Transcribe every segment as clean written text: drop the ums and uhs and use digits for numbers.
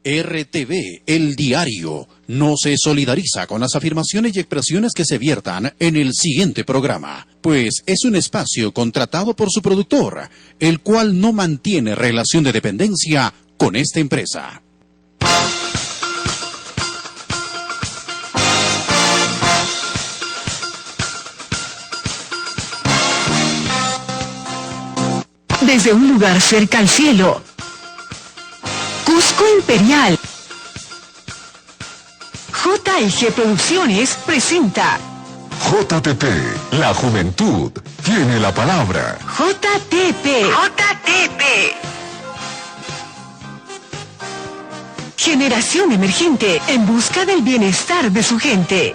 RTV, el diario, no se solidariza con las afirmaciones y expresiones que se viertan en el siguiente programa, pues es un espacio contratado por su productor, el cual no mantiene relación de dependencia con esta empresa. Desde un lugar cerca al cielo, Cusco Imperial. JG Producciones presenta JTP, la juventud tiene la palabra. JTP. Generación emergente en busca del bienestar de su gente.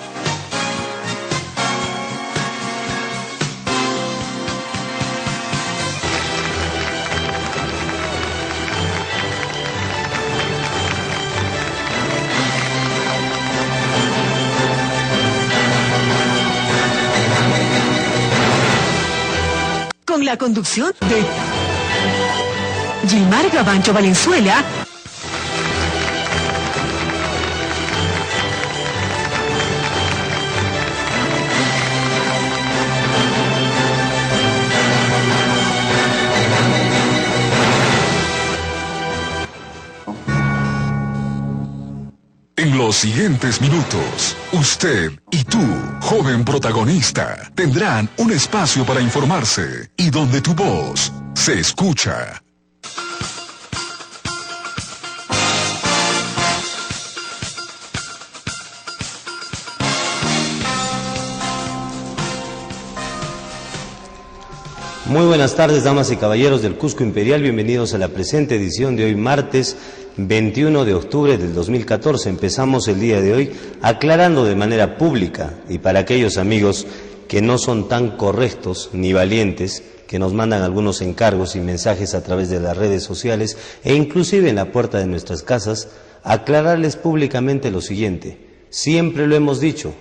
Con la conducción de Gilmar Gabancho Valenzuela, En los siguientes minutos, usted y tú, joven protagonista, tendrán un espacio para informarse y donde tu voz se escucha. Muy buenas tardes, damas y caballeros del Cusco Imperial, bienvenidos a la presente edición de hoy martes 21 de octubre del 2014. Empezamos el día de hoy aclarando de manera pública y para aquellos amigos que no son tan correctos ni valientes, que nos mandan algunos encargos y mensajes a través de las redes sociales e inclusive en la puerta de nuestras casas, aclararles públicamente lo siguiente. Siempre lo hemos dicho,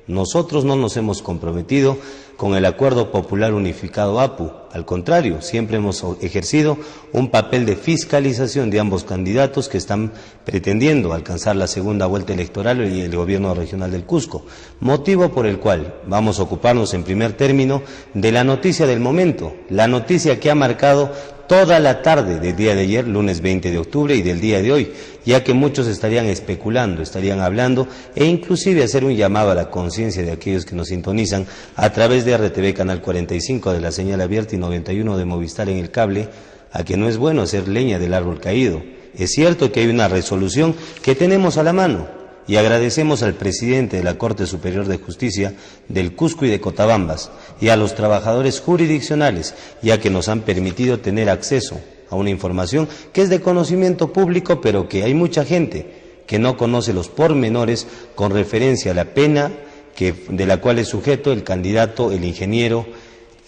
nosotros no nos hemos comprometido con el Acuerdo Popular Unificado APU. Al contrario, siempre hemos ejercido un papel de fiscalización de ambos candidatos que están pretendiendo alcanzar la segunda vuelta electoral y el gobierno regional del Cusco, motivo por el cual vamos a ocuparnos en primer término de la noticia del momento, la noticia que ha marcado toda la tarde del día de ayer, lunes 20 de octubre, y del día de hoy, ya que muchos estarían especulando, estarían hablando, e inclusive hacer un llamado a la conciencia de aquellos que nos sintonizan a través de RTV Canal 45 de la señal abierta y 91 de Movistar en el cable, a que no es bueno hacer leña del árbol caído. Es cierto que hay una resolución que tenemos a la mano, y agradecemos al presidente de la Corte Superior de Justicia del Cusco y de Cotabambas y a los trabajadores jurisdiccionales, ya que nos han permitido tener acceso a una información que es de conocimiento público, pero que hay mucha gente que no conoce los pormenores con referencia a la pena de la cual es sujeto el candidato, el ingeniero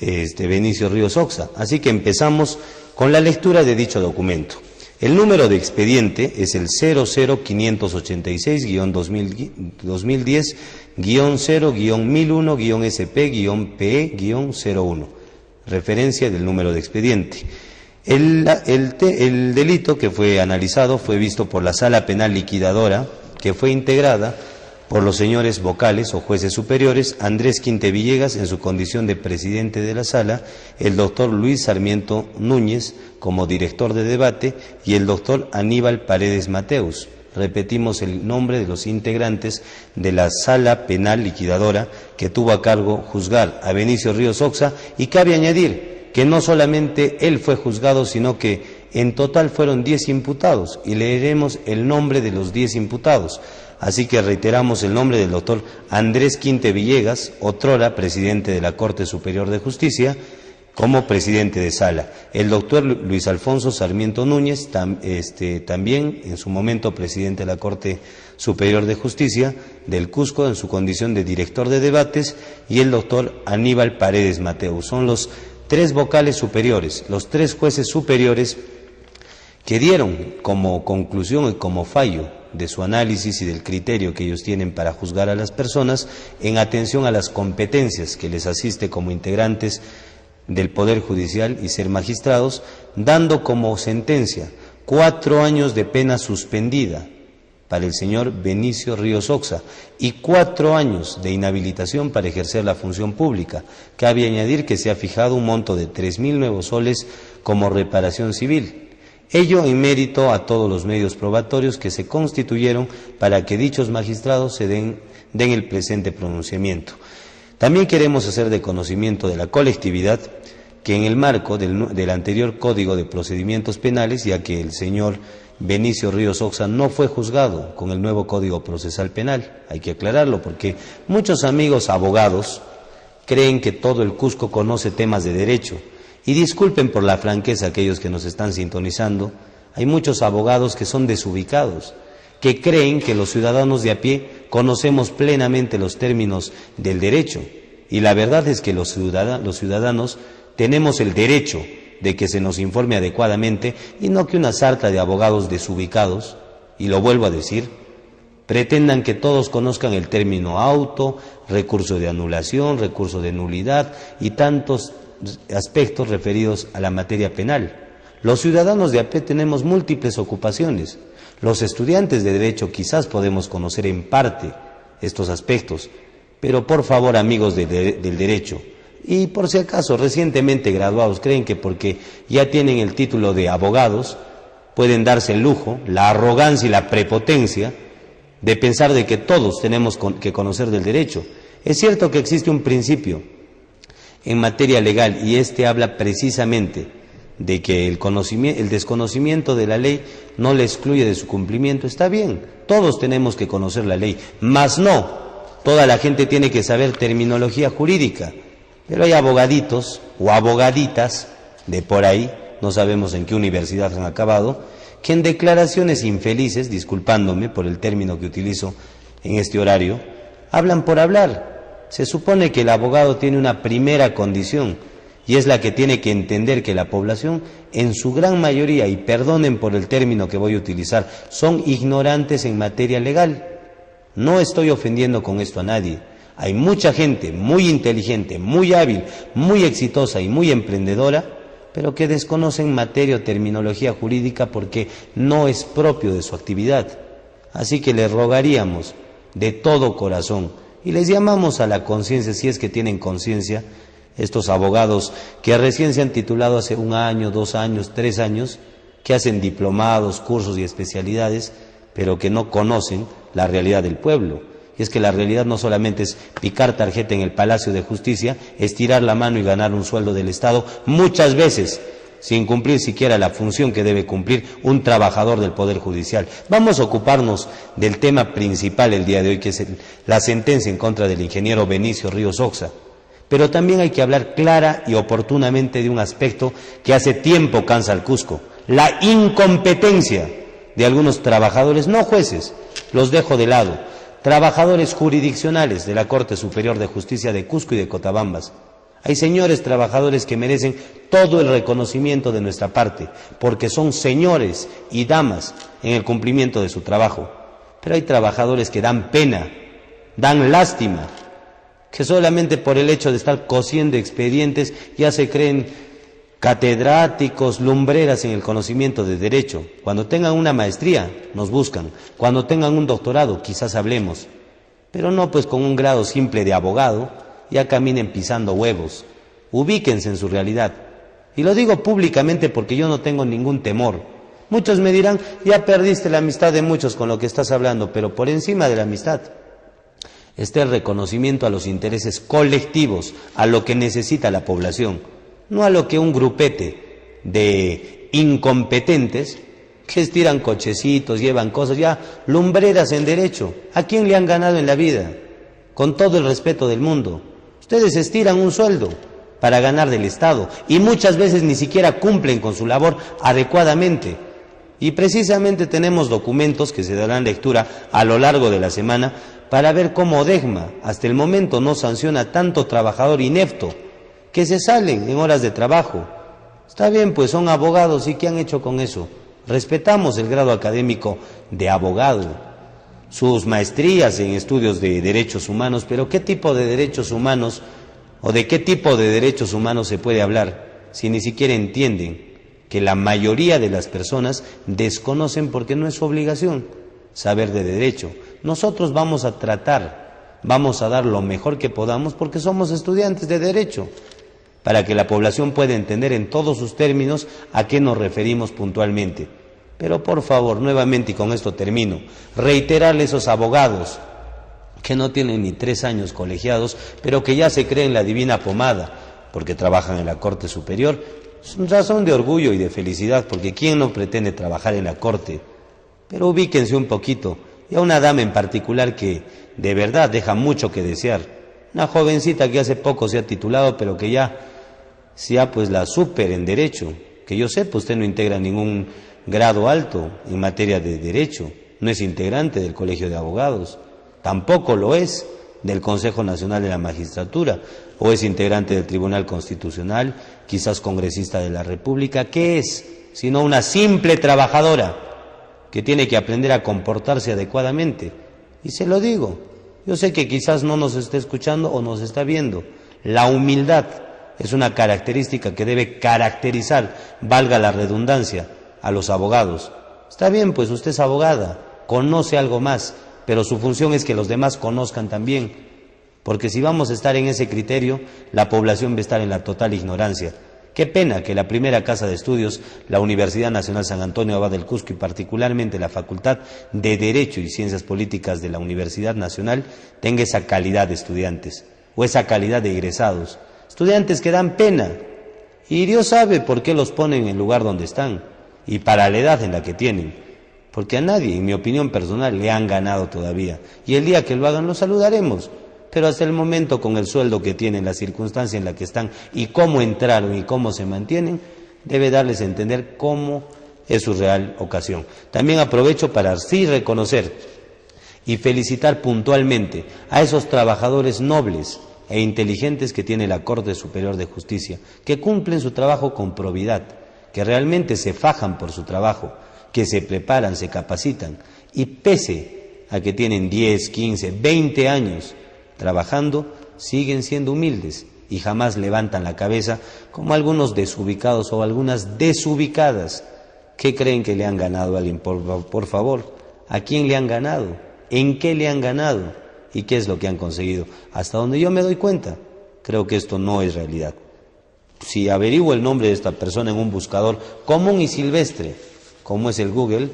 Benicio Ríos Oxa. Así que empezamos con la lectura de dicho documento. El número de expediente es el 00586-2010-0-1001-SP-PE-01, referencia del número de expediente. El delito que fue analizado fue visto por la Sala Penal Liquidadora, que fue integrada por los señores vocales o jueces superiores Andrés Quinte Villegas en su condición de presidente de la sala, el doctor Luis Sarmiento Núñez como director de debate y el doctor Aníbal Paredes Mateus. Repetimos el nombre de los integrantes de la Sala Penal Liquidadora que tuvo a cargo juzgar a Benicio Ríos Oxa, y cabe añadir que no solamente él fue juzgado, sino que en total fueron 10 imputados, y leeremos el nombre de los 10 imputados. Así que reiteramos el nombre del doctor Andrés Quinte Villegas, otrora presidente de la Corte Superior de Justicia, como presidente de sala. El doctor Luis Alfonso Sarmiento Núñez, también en su momento presidente de la Corte Superior de Justicia del Cusco en su condición de director de debates, y el doctor Aníbal Paredes Mateus. Son los 3 vocales superiores, los 3 jueces superiores que dieron como conclusión y como fallo de su análisis y del criterio que ellos tienen para juzgar a las personas en atención a las competencias que les asiste como integrantes del Poder Judicial y ser magistrados, dando como sentencia 4 años de pena suspendida para el señor Benicio Ríos Oxa y 4 años de inhabilitación para ejercer la función pública. Cabe añadir que se ha fijado un monto de 3.000 nuevos soles como reparación civil. Ello en mérito a todos los medios probatorios que se constituyeron para que dichos magistrados se den el presente pronunciamiento. También queremos hacer de conocimiento de la colectividad que en el marco del anterior Código de Procedimientos Penales, ya que el señor Benicio Ríos Oxa no fue juzgado con el nuevo Código Procesal Penal, hay que aclararlo porque muchos amigos abogados creen que todo el Cusco conoce temas de derecho, y disculpen por la franqueza aquellos que nos están sintonizando, hay muchos abogados que son desubicados, que creen que los ciudadanos de a pie conocemos plenamente los términos del derecho, y la verdad es que los ciudadanos tenemos el derecho de que se nos informe adecuadamente y no que una sarta de abogados desubicados, y lo vuelvo a decir, pretendan que todos conozcan el término auto, recurso de anulación, recurso de nulidad y tantos aspectos referidos a la materia penal. Los ciudadanos de a pie tenemos múltiples ocupaciones. Los estudiantes de Derecho quizás podemos conocer en parte estos aspectos, pero por favor, amigos del Derecho, y por si acaso recientemente graduados, creen que porque ya tienen el título de abogados, pueden darse el lujo, la arrogancia y la prepotencia de pensar de que todos tenemos que conocer del derecho. Es cierto que existe un principio en materia legal y este habla precisamente de que el desconocimiento de la ley no le excluye de su cumplimiento. Está bien, todos tenemos que conocer la ley, mas no toda la gente tiene que saber terminología jurídica. Pero hay abogaditos o abogaditas de por ahí, no sabemos en qué universidad han acabado, que en declaraciones infelices, disculpándome por el término que utilizo en este horario, hablan por hablar. Se supone que el abogado tiene una primera condición, y es la que tiene que entender que la población, en su gran mayoría, y perdonen por el término que voy a utilizar, son ignorantes en materia legal. No estoy ofendiendo con esto a nadie. Hay mucha gente muy inteligente, muy hábil, muy exitosa y muy emprendedora, pero que desconocen materia o terminología jurídica porque no es propio de su actividad. Así que les rogaríamos de todo corazón y les llamamos a la conciencia, si es que tienen conciencia, estos abogados que recién se han titulado hace 1 año, 2 años, 3 años, que hacen diplomados, cursos y especialidades, pero que no conocen la realidad del pueblo. Y es que la realidad no solamente es picar tarjeta en el Palacio de Justicia, estirar la mano y ganar un sueldo del Estado, muchas veces sin cumplir siquiera la función que debe cumplir un trabajador del Poder Judicial. Vamos a ocuparnos del tema principal el día de hoy, que es la sentencia en contra del ingeniero Benicio Ríos Oxa. Pero también hay que hablar clara y oportunamente de un aspecto que hace tiempo cansa al Cusco: la incompetencia de algunos trabajadores, no jueces, los dejo de lado, trabajadores jurisdiccionales de la Corte Superior de Justicia de Cusco y de Cotabambas. Hay señores trabajadores que merecen todo el reconocimiento de nuestra parte, porque son señores y damas en el cumplimiento de su trabajo. Pero hay trabajadores que dan pena, dan lástima, que solamente por el hecho de estar cosiendo expedientes ya se creen catedráticos, lumbreras en el conocimiento de derecho. Cuando tengan una maestría, nos buscan. Cuando tengan un doctorado, quizás hablemos. Pero no pues con un grado simple de abogado, ya caminen pisando huevos. Ubíquense en su realidad. Y lo digo públicamente porque yo no tengo ningún temor. Muchos me dirán, ya perdiste la amistad de muchos con lo que estás hablando, pero por encima de la amistad está el reconocimiento a los intereses colectivos, a lo que necesita la población, no a lo que un grupete de incompetentes que estiran cochecitos, llevan cosas, ya lumbreras en derecho. ¿A quién le han ganado en la vida? Con todo el respeto del mundo. Ustedes estiran un sueldo para ganar del Estado y muchas veces ni siquiera cumplen con su labor adecuadamente. Y precisamente tenemos documentos que se darán lectura a lo largo de la semana para ver cómo DEGMA hasta el momento no sanciona a tanto trabajador inepto que se salen en horas de trabajo. Está bien, pues son abogados, ¿y qué han hecho con eso? Respetamos el grado académico de abogado, sus maestrías en estudios de derechos humanos, pero ¿qué tipo de derechos humanos o de qué tipo de derechos humanos se puede hablar si ni siquiera entienden que la mayoría de las personas desconocen porque no es su obligación? saber de derecho. Nosotros vamos a dar lo mejor que podamos porque somos estudiantes de derecho, para que la población pueda entender en todos sus términos a qué nos referimos puntualmente. Pero por favor, nuevamente, y con esto termino, reiterarle a esos abogados que no tienen ni 3 años colegiados, pero que ya se creen la divina pomada, porque trabajan en la Corte Superior, es una razón de orgullo y de felicidad, porque ¿quién no pretende trabajar en la Corte? Pero ubíquense un poquito, y a una dama en particular que de verdad deja mucho que desear, una jovencita que hace poco se ha titulado, pero que ya pues la súper en Derecho, que yo sepa, usted no integra ningún grado alto en materia de Derecho, no es integrante del Colegio de Abogados, tampoco lo es del Consejo Nacional de la Magistratura, o es integrante del Tribunal Constitucional, quizás congresista de la República. ¿Qué es? Sino una simple trabajadora que tiene que aprender a comportarse adecuadamente. Y se lo digo, yo sé que quizás no nos esté escuchando o nos está viendo. La humildad es una característica que debe caracterizar, valga la redundancia, a los abogados. Está bien, pues usted es abogada, conoce algo más, pero su función es que los demás conozcan también, porque si vamos a estar en ese criterio, la población va a estar en la total ignorancia. Qué pena que la primera casa de estudios, la Universidad Nacional San Antonio Abad del Cusco, y particularmente la Facultad de Derecho y Ciencias Políticas de la Universidad Nacional, tenga esa calidad de estudiantes, o esa calidad de egresados. Estudiantes que dan pena, y Dios sabe por qué los ponen en el lugar donde están, y para la edad en la que tienen, porque a nadie, en mi opinión personal, le han ganado todavía, y el día que lo hagan los saludaremos, pero hasta el momento, con el sueldo que tienen, la circunstancia en la que están, y cómo entraron y cómo se mantienen, debe darles a entender cómo es su real ocasión. También aprovecho para sí reconocer y felicitar puntualmente a esos trabajadores nobles e inteligentes que tiene la Corte Superior de Justicia, que cumplen su trabajo con probidad, que realmente se fajan por su trabajo, que se preparan, se capacitan, y pese a que tienen 10, 15, 20 años trabajando, siguen siendo humildes y jamás levantan la cabeza como algunos desubicados o algunas desubicadas que creen que le han ganado a alguien. Por favor, ¿a quién le han ganado? ¿En qué le han ganado? ¿Y qué es lo que han conseguido? Hasta donde yo me doy cuenta, creo que esto no es realidad. Si averiguo el nombre de esta persona en un buscador común y silvestre, como es el Google,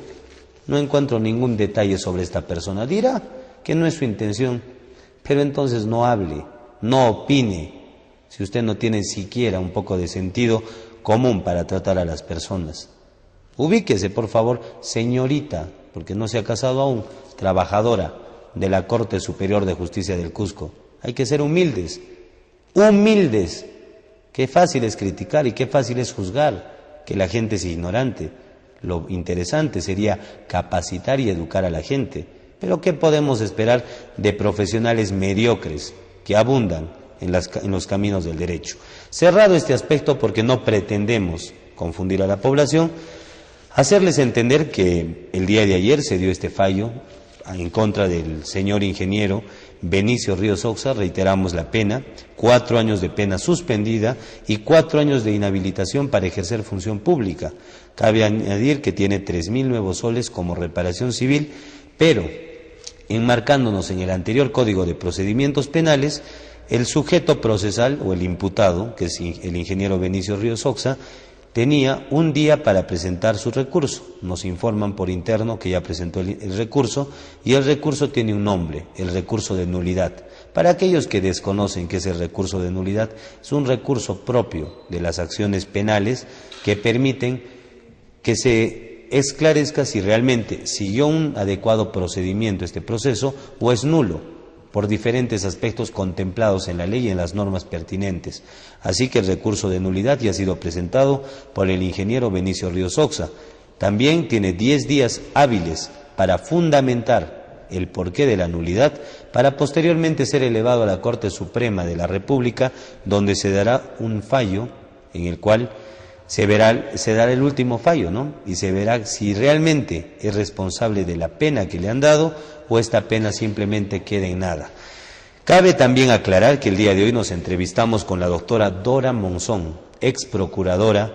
no encuentro ningún detalle sobre esta persona. Dirá que no es su intención, pero entonces no hable, no opine, si usted no tiene siquiera un poco de sentido común para tratar a las personas. Ubíquese, por favor, señorita, porque no se ha casado aún, trabajadora de la Corte Superior de Justicia del Cusco. Hay que ser humildes, humildes. Qué fácil es criticar y qué fácil es juzgar que la gente es ignorante. Lo interesante sería capacitar y educar a la gente. Pero ¿qué podemos esperar de profesionales mediocres que abundan en los caminos del derecho? Cerrado este aspecto, porque no pretendemos confundir a la población, hacerles entender que el día de ayer se dio este fallo en contra del señor ingeniero Benicio Ríos Oxa. Reiteramos la pena, 4 años de pena suspendida y 4 años de inhabilitación para ejercer función pública. Cabe añadir que tiene 3.000 nuevos soles como reparación civil, pero enmarcándonos en el anterior Código de Procedimientos Penales, el sujeto procesal o el imputado, que es el ingeniero Benicio Ríos Oxa, tenía un día para presentar su recurso. Nos informan por interno que ya presentó el recurso, y el recurso tiene un nombre, el recurso de nulidad. Para aquellos que desconocen qué es el recurso de nulidad, es un recurso propio de las acciones penales que permiten que se esclarezca si realmente siguió un adecuado procedimiento este proceso o es nulo, por diferentes aspectos contemplados en la ley y en las normas pertinentes. Así que el recurso de nulidad ya ha sido presentado por el ingeniero Benicio Ríos Oxa. También tiene 10 días hábiles para fundamentar el porqué de la nulidad, para posteriormente ser elevado a la Corte Suprema de la República, donde se dará un fallo en el cual se dará el último fallo, ¿no? Y se verá si realmente es responsable de la pena que le han dado o esta pena simplemente queda en nada. Cabe también aclarar que el día de hoy nos entrevistamos con la doctora Dora Monzón, ex procuradora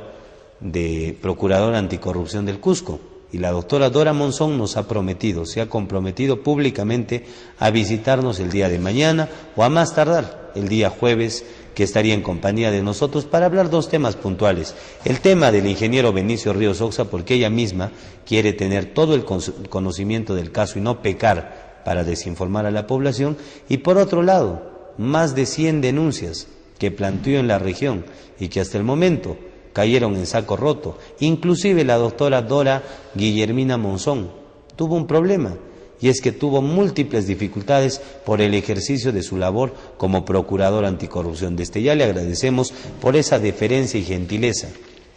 anticorrupción del Cusco. Y la doctora Dora Monzón nos ha prometido, se ha comprometido públicamente a visitarnos el día de mañana o a más tardar el día jueves, que estaría en compañía de nosotros para hablar dos temas puntuales. El tema del ingeniero Benicio Ríos Oxa, porque ella misma quiere tener todo el conocimiento del caso y no pecar para desinformar a la población. Y por otro lado, más de 100 denuncias que planteó en la región y que hasta el momento cayeron en saco roto. Inclusive la doctora Dora Guillermina Monzón tuvo un problema, y es que tuvo múltiples dificultades por el ejercicio de su labor como procuradora anticorrupción. Desde ya le agradecemos por esa deferencia y gentileza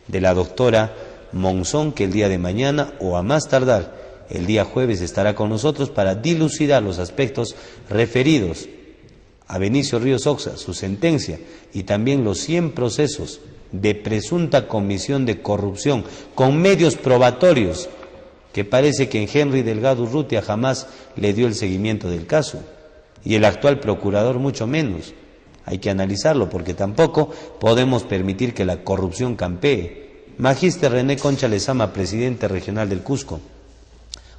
de la doctora Monzón, que el día de mañana o a más tardar el día jueves estará con nosotros para dilucidar los aspectos referidos a Benicio Ríos Oxa, su sentencia, y también los 100 procesos de presunta comisión de corrupción con medios probatorios, que parece que en Henry Delgado Urrutia jamás le dio el seguimiento del caso, y el actual procurador mucho menos. Hay que analizarlo, porque tampoco podemos permitir que la corrupción campee. Magíster René Concha Lezama, presidente regional del Cusco,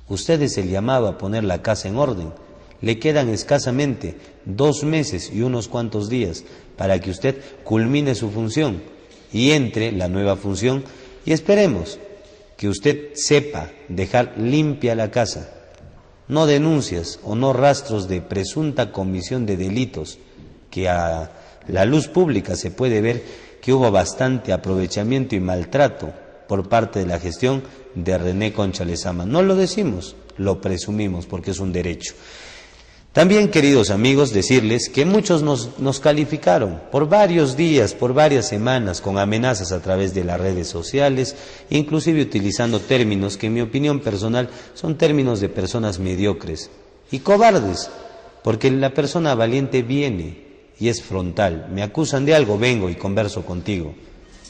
usted es el llamado a poner la casa en orden. Le quedan escasamente 2 meses y unos cuantos días para que usted culmine su función y entre la nueva función, y esperemos que usted sepa dejar limpia la casa, no denuncias o no rastros de presunta comisión de delitos, que a la luz pública se puede ver que hubo bastante aprovechamiento y maltrato por parte de la gestión de René Concha Lezama. No lo decimos, lo presumimos, porque es un derecho. También, queridos amigos, decirles que muchos nos calificaron por varios días, por varias semanas, con amenazas a través de las redes sociales, inclusive utilizando términos que en mi opinión personal son términos de personas mediocres y cobardes, porque la persona valiente viene y es frontal. Me acusan de algo, vengo y converso contigo.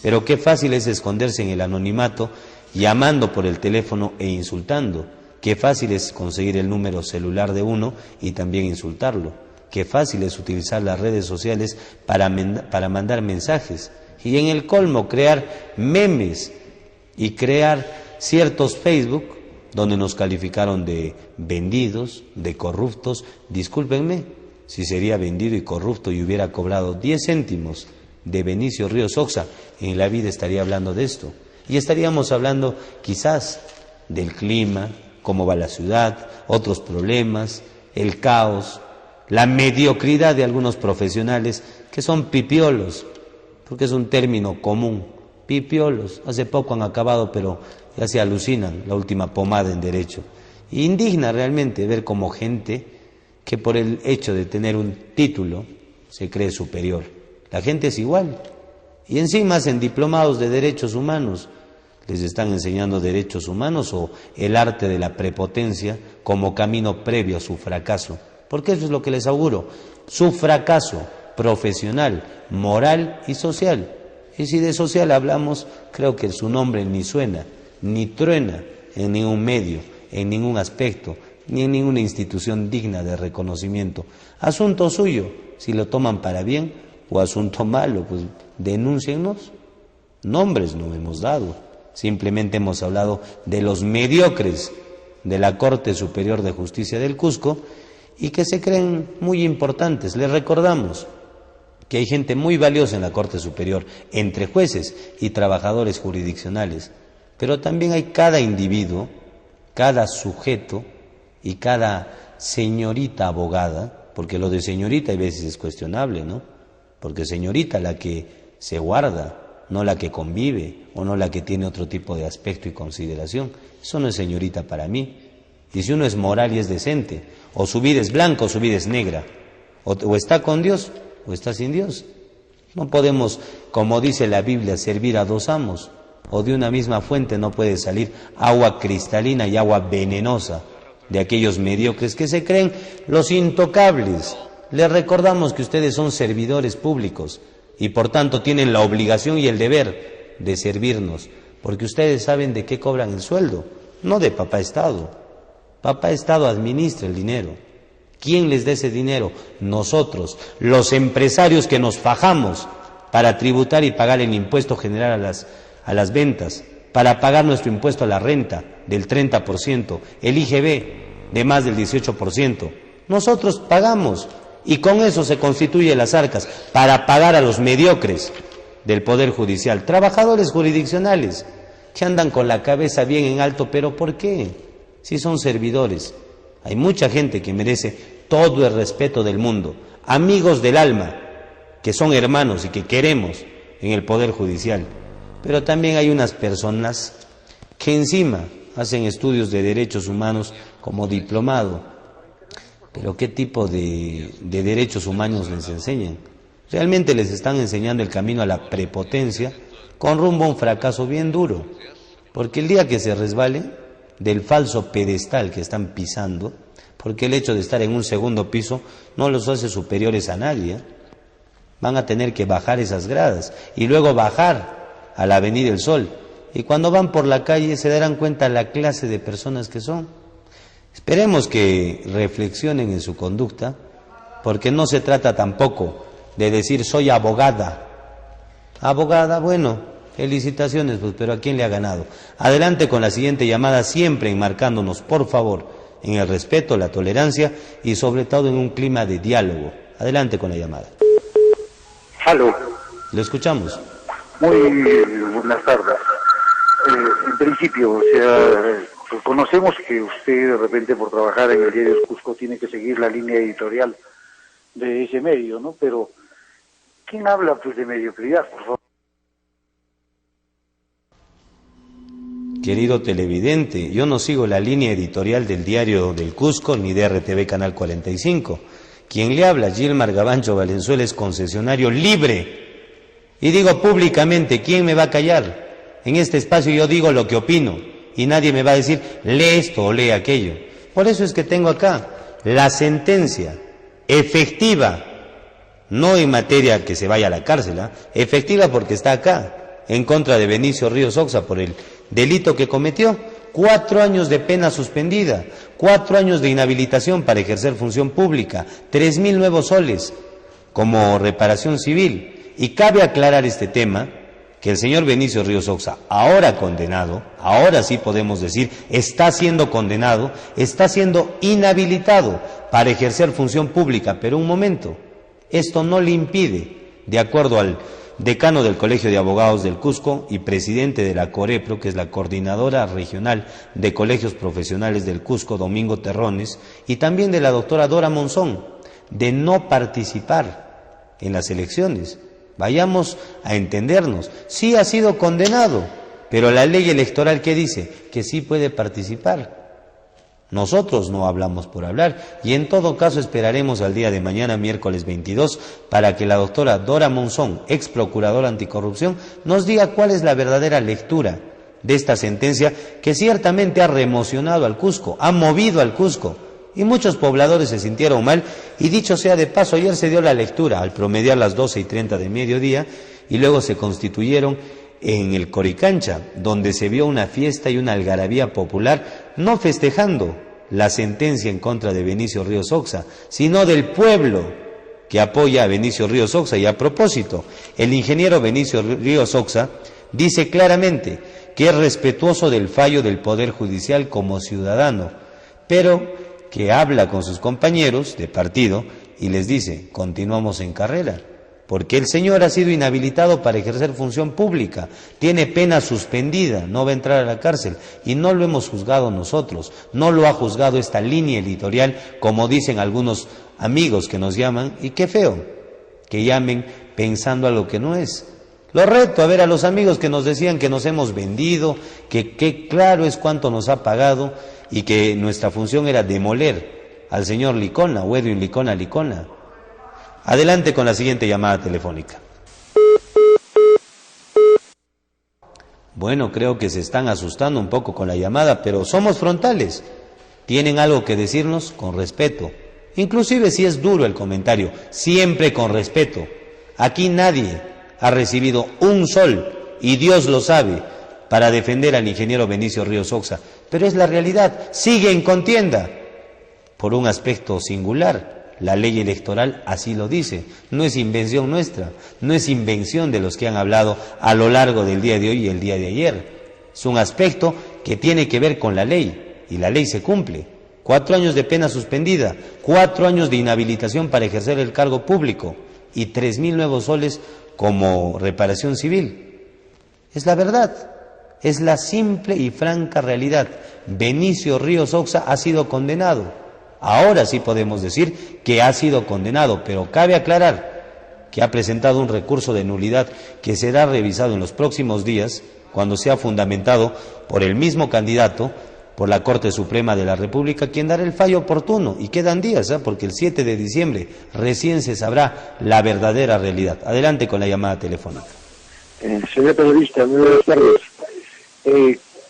Pero qué fácil es esconderse en el anonimato, llamando por el teléfono e insultando. Qué fácil es conseguir el número celular de uno y también insultarlo. Qué fácil es utilizar las redes sociales para mandar mensajes. Y en el colmo, crear memes y crear ciertos Facebook donde nos calificaron de vendidos, de corruptos. Discúlpenme, si sería vendido y corrupto y hubiera cobrado 10 céntimos de Benicio Ríos Oxa, en la vida estaría hablando de esto. Y estaríamos hablando quizás del clima, cómo va la ciudad, otros problemas, el caos, la mediocridad de algunos profesionales que son pipiolos, porque es un término común, pipiolos. Hace poco han acabado, pero ya se alucinan, la última pomada en derecho. Y indigna realmente ver como gente que por el hecho de tener un título se cree superior. La gente es igual. Y encima hacen diplomados de derechos humanos. ¿Les están enseñando derechos humanos o el arte de la prepotencia como camino previo a su fracaso? Porque eso es lo que les auguro, su fracaso profesional, moral y social. Y si de social hablamos, creo que su nombre ni suena, ni truena en ningún medio, en ningún aspecto, ni en ninguna institución digna de reconocimiento. Asunto suyo, si lo toman para bien, o asunto malo, pues denúncienos. Nombres no hemos dado. Simplemente hemos hablado de los mediocres de la Corte Superior de Justicia del Cusco y que se creen muy importantes. Les recordamos que hay gente muy valiosa en la Corte Superior, entre jueces y trabajadores jurisdiccionales, pero también hay cada individuo, cada sujeto y cada señorita abogada, porque lo de señorita a veces es cuestionable, ¿no? Porque señorita la que se guarda, no la que convive o no la que tiene otro tipo de aspecto y consideración. Eso no es señorita para mí. Y si uno es moral y es decente, o su vida es blanca o su vida es negra, o está con Dios o está sin Dios. No podemos, como dice la Biblia, servir a 2 amos, o de una misma fuente no puede salir agua cristalina y agua venenosa de aquellos mediocres que se creen los intocables. Les recordamos que ustedes son servidores públicos y por tanto tienen la obligación y el deber de servirnos, porque ustedes saben de qué cobran el sueldo, no de papá Estado. Papá Estado administra el dinero. ¿Quién les da ese dinero? Nosotros, los empresarios que nos fajamos para tributar y pagar el impuesto general a las ventas para pagar nuestro impuesto a la renta del 30%, el IGB de más del 18%. Nosotros pagamos y con eso se constituyen las arcas para pagar a los mediocres del Poder Judicial, trabajadores jurisdiccionales que andan con la cabeza bien en alto, pero ¿por qué? Si son servidores. Hay mucha gente que merece todo el respeto del mundo, amigos del alma, que son hermanos y que queremos en el Poder Judicial. Pero también hay unas personas que encima hacen estudios de derechos humanos como diplomado. Pero ¿qué tipo de derechos humanos les enseñan? Realmente les están enseñando el camino a la prepotencia con rumbo a un fracaso bien duro. Porque el día que se resbalen del falso pedestal que están pisando, porque el hecho de estar en un segundo piso no los hace superiores a nadie, van a tener que bajar esas gradas y luego bajar a la Avenida del Sol. Y cuando van por la calle se darán cuenta la clase de personas que son. Esperemos que reflexionen en su conducta, porque no se trata tampoco de decir soy abogada. Abogada, bueno, felicitaciones, pues, pero ¿a quién le ha ganado? Adelante con la siguiente llamada, siempre enmarcándonos, por favor, en el respeto, la tolerancia y sobre todo en un clima de diálogo. Adelante con la llamada. Aló. Lo escuchamos. Muy buenas tardes. En principio, o sea, conocemos que usted de repente por trabajar en el diario Cusco tiene que seguir la línea editorial de ese medio, ¿no? Pero, ¿quién habla pues de mediocridad, por favor? Querido televidente, yo no sigo la línea editorial del diario del Cusco ni de RTV Canal 45. Quien le habla, Gilmar Gabancho Valenzuela, es concesionario libre. Y digo públicamente, ¿quién me va a callar? En este espacio yo digo lo que opino y nadie me va a decir, lee esto o lee aquello. Por eso es que tengo acá la sentencia efectiva, no en materia que se vaya a la cárcel, efectiva porque está acá, en contra de Benicio Ríos Oxa por el delito que cometió. 4 años de pena suspendida, 4 años de inhabilitación para ejercer función pública, 3.000 nuevos soles como reparación civil. Y cabe aclarar este tema, que el señor Benicio Ríos Oxa, ahora condenado, ahora sí podemos decir, está siendo condenado, está siendo inhabilitado para ejercer función pública, pero un momento, esto no le impide, de acuerdo al decano del Colegio de Abogados del Cusco y presidente de la COREPRO, que es la Coordinadora Regional de Colegios Profesionales del Cusco, Domingo Terrones, y también de la doctora Dora Monzón, de no participar en las elecciones. Vayamos a entendernos. Sí ha sido condenado, pero la ley electoral, ¿qué dice? Que sí puede participar. Nosotros no hablamos por hablar y en todo caso esperaremos al día de mañana, miércoles 22, para que la doctora Dora Monzón, ex procuradora anticorrupción, nos diga cuál es la verdadera lectura de esta sentencia que ciertamente ha remocionado al Cusco, ha movido al Cusco y muchos pobladores se sintieron mal. Y dicho sea de paso, ayer se dio la lectura al promediar las 12:30 de mediodía y luego se constituyeron en el Coricancha, donde se vio una fiesta y una algarabía popular, no festejando la sentencia en contra de Benicio Ríos Oxa, sino del pueblo que apoya a Benicio Ríos Oxa. Y a propósito, el ingeniero Benicio Ríos Oxa dice claramente que es respetuoso del fallo del Poder Judicial como ciudadano, pero que habla con sus compañeros de partido y les dice, continuamos en carrera. Porque el señor ha sido inhabilitado para ejercer función pública, tiene pena suspendida, no va a entrar a la cárcel, y no lo hemos juzgado nosotros, no lo ha juzgado esta línea editorial, como dicen algunos amigos que nos llaman, y qué feo, que llamen pensando a lo que no es. Lo reto a ver a los amigos que nos decían que nos hemos vendido, que claro es cuánto nos ha pagado, y que nuestra función era demoler al señor Licona, o Edwin Licona. Adelante con la siguiente llamada telefónica. Bueno, creo que se están asustando un poco con la llamada, pero somos frontales. Tienen algo que decirnos con respeto. Inclusive si es duro el comentario, siempre con respeto. Aquí nadie ha recibido un sol, y Dios lo sabe, para defender al ingeniero Benicio Ríos Oxa. Pero es la realidad, sigue en contienda por un aspecto singular. La ley electoral así lo dice, no es invención nuestra, no es invención de los que han hablado a lo largo del día de hoy y el día de ayer. Es un aspecto que tiene que ver con la ley, y la ley se cumple. 4 años de pena suspendida, 4 años de inhabilitación para ejercer el cargo público y 3.000 nuevos soles como reparación civil. Es la verdad, es la simple y franca realidad. Benicio Ríos Oxa ha sido condenado. Ahora sí podemos decir que ha sido condenado, pero cabe aclarar que ha presentado un recurso de nulidad que será revisado en los próximos días, cuando sea fundamentado por el mismo candidato, por la Corte Suprema de la República, quien dará el fallo oportuno. Y quedan días, porque el 7 de diciembre recién se sabrá la verdadera realidad. Adelante con la llamada telefónica. Señor periodista, muy buenas tardes.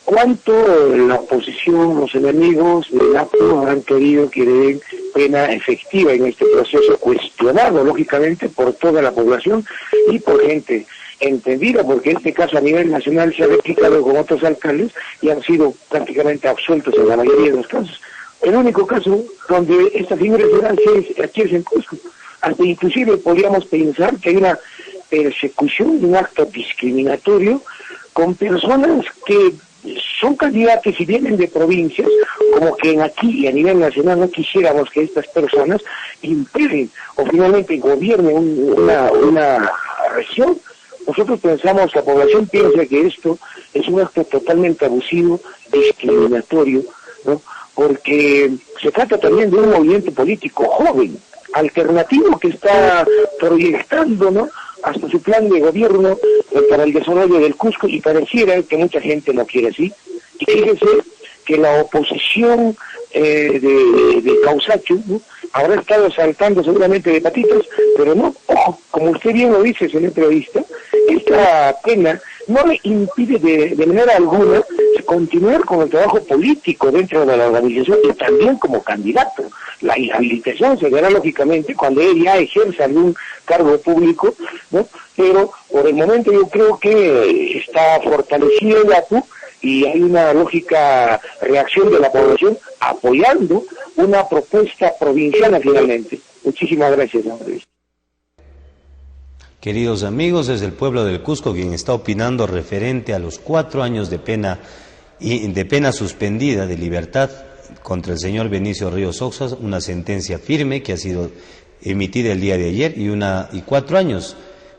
¿Cuánto la oposición, los enemigos del APU han querido que le den pena efectiva en este proceso, cuestionado lógicamente por toda la población y por gente entendida, porque este caso a nivel nacional se ha replicado con otros alcaldes y han sido prácticamente absueltos en la mayoría de los casos? El único caso donde esta figura es aquí es en Cusco. Hasta inclusive podríamos pensar que hay una persecución, un acto discriminatorio con personas que son candidatos y vienen de provincias, como que aquí y a nivel nacional no quisiéramos que estas personas imperen o finalmente gobiernen una región. Nosotros pensamos, la población piensa que esto es un acto totalmente abusivo, discriminatorio, ¿no? Porque se trata también de un movimiento político joven, alternativo, que está proyectando, ¿no?, hasta su plan de gobierno para el desarrollo del Cusco, y pareciera que mucha gente lo quiere así. Y fíjese que la oposición de Causacho, ¿no?, habrá estado saltando seguramente de patitas, pero no, ojo, como usted bien lo dice, señor periodista, esta pena no le impide de manera alguna continuar con el trabajo político dentro de la organización y también como candidato. La inhabilitación se dará lógicamente cuando él ya ejerza algún cargo público, ¿no? Pero por el momento yo creo que está fortalecido el APU y hay una lógica reacción de la población apoyando una propuesta provinciana finalmente. Muchísimas gracias, Andrés. Queridos amigos, es el pueblo del Cusco quien está opinando referente a los 4 años de pena suspendida de libertad contra el señor Benicio Ríos Oxa, una sentencia firme que ha sido emitida el día de ayer, y 4 años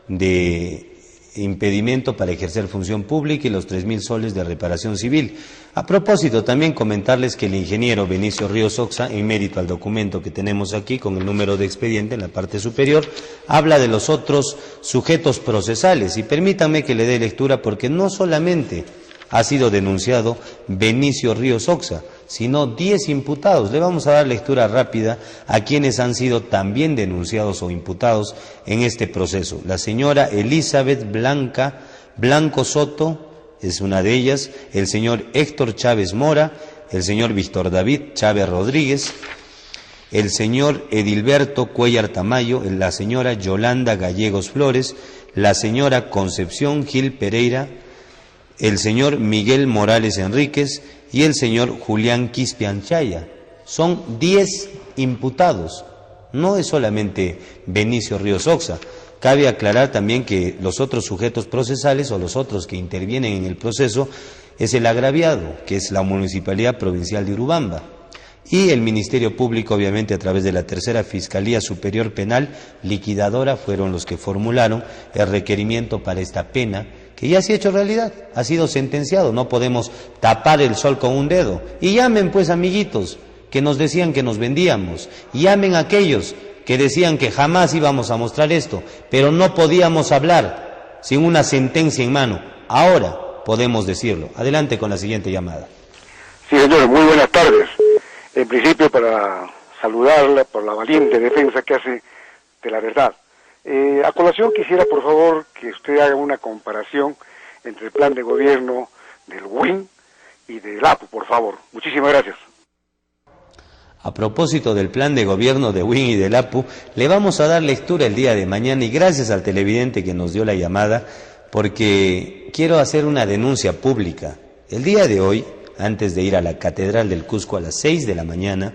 de impedimento para ejercer función pública y los 3.000 soles de reparación civil. A propósito, también comentarles que el ingeniero Benicio Ríos Oxa, en mérito al documento que tenemos aquí con el número de expediente en la parte superior, habla de los otros sujetos procesales, y permítanme que le dé lectura, porque no solamente ha sido denunciado Benicio Ríos Oxa, sino 10 imputados. Le vamos a dar lectura rápida a quienes han sido también denunciados o imputados en este proceso. La señora Elizabeth Blanco Soto es una de ellas, el señor Héctor Chávez Mora, el señor Víctor David Chávez Rodríguez, el señor Edilberto Cuellar Tamayo, la señora Yolanda Gallegos Flores, la señora Concepción Gil Pereira, el señor Miguel Morales Enríquez y el señor Julián Quispianchaya. Son 10 imputados, no es solamente Benicio Ríos Oxa. Cabe aclarar también que los otros sujetos procesales o los otros que intervienen en el proceso es el agraviado, que es la Municipalidad Provincial de Urubamba, y el Ministerio Público, obviamente a través de la Tercera Fiscalía Superior Penal liquidadora, fueron los que formularon el requerimiento para esta pena, que ya se ha hecho realidad, ha sido sentenciado. No podemos tapar el sol con un dedo. Y llamen pues, amiguitos, que nos decían que nos vendíamos, llamen a aquellos que decían que jamás íbamos a mostrar esto, pero no podíamos hablar sin una sentencia en mano. Ahora podemos decirlo. Adelante con la siguiente llamada. Sí, señor, muy buenas tardes. En principio, para saludarla por la valiente defensa que hace de la verdad. A colación quisiera, por favor, que usted haga una comparación entre el plan de gobierno del WIN y del APU, por favor. Muchísimas gracias. A propósito del plan de gobierno de WIN y del APU, le vamos a dar lectura el día de mañana, y gracias al televidente que nos dio la llamada, porque quiero hacer una denuncia pública. El día de hoy, antes de ir a la Catedral del Cusco a las 6 de la mañana,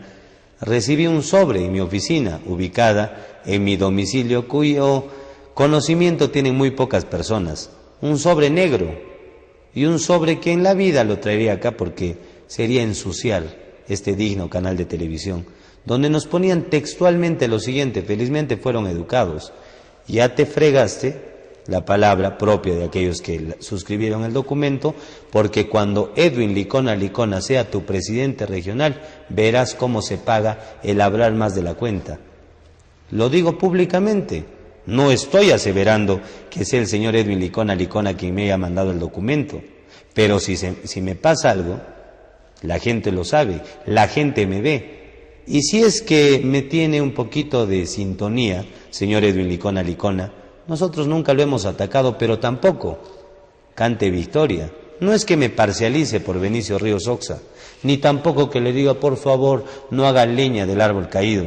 recibí un sobre en mi oficina, ubicada en mi domicilio, cuyo conocimiento tienen muy pocas personas. Un sobre negro. y un sobre que en la vida lo traería acá porque sería ensuciar este digno canal de televisión, donde nos ponían textualmente lo siguiente: felizmente fueron educados. Ya te fregaste, la palabra propia de aquellos que suscribieron el documento, porque cuando Edwin Licona sea tu presidente regional, verás cómo se paga el hablar más de la cuenta. Lo digo públicamente, no estoy aseverando que sea el señor Edwin Licona quien me haya mandado el documento, pero si me pasa algo, la gente lo sabe, la gente me ve. Y si es que me tiene un poquito de sintonía, señor Edwin Licona, nosotros nunca lo hemos atacado, pero tampoco cante victoria. No es que me parcialice por Benicio Ríos Oxa, ni tampoco que le diga, por favor, no haga leña del árbol caído.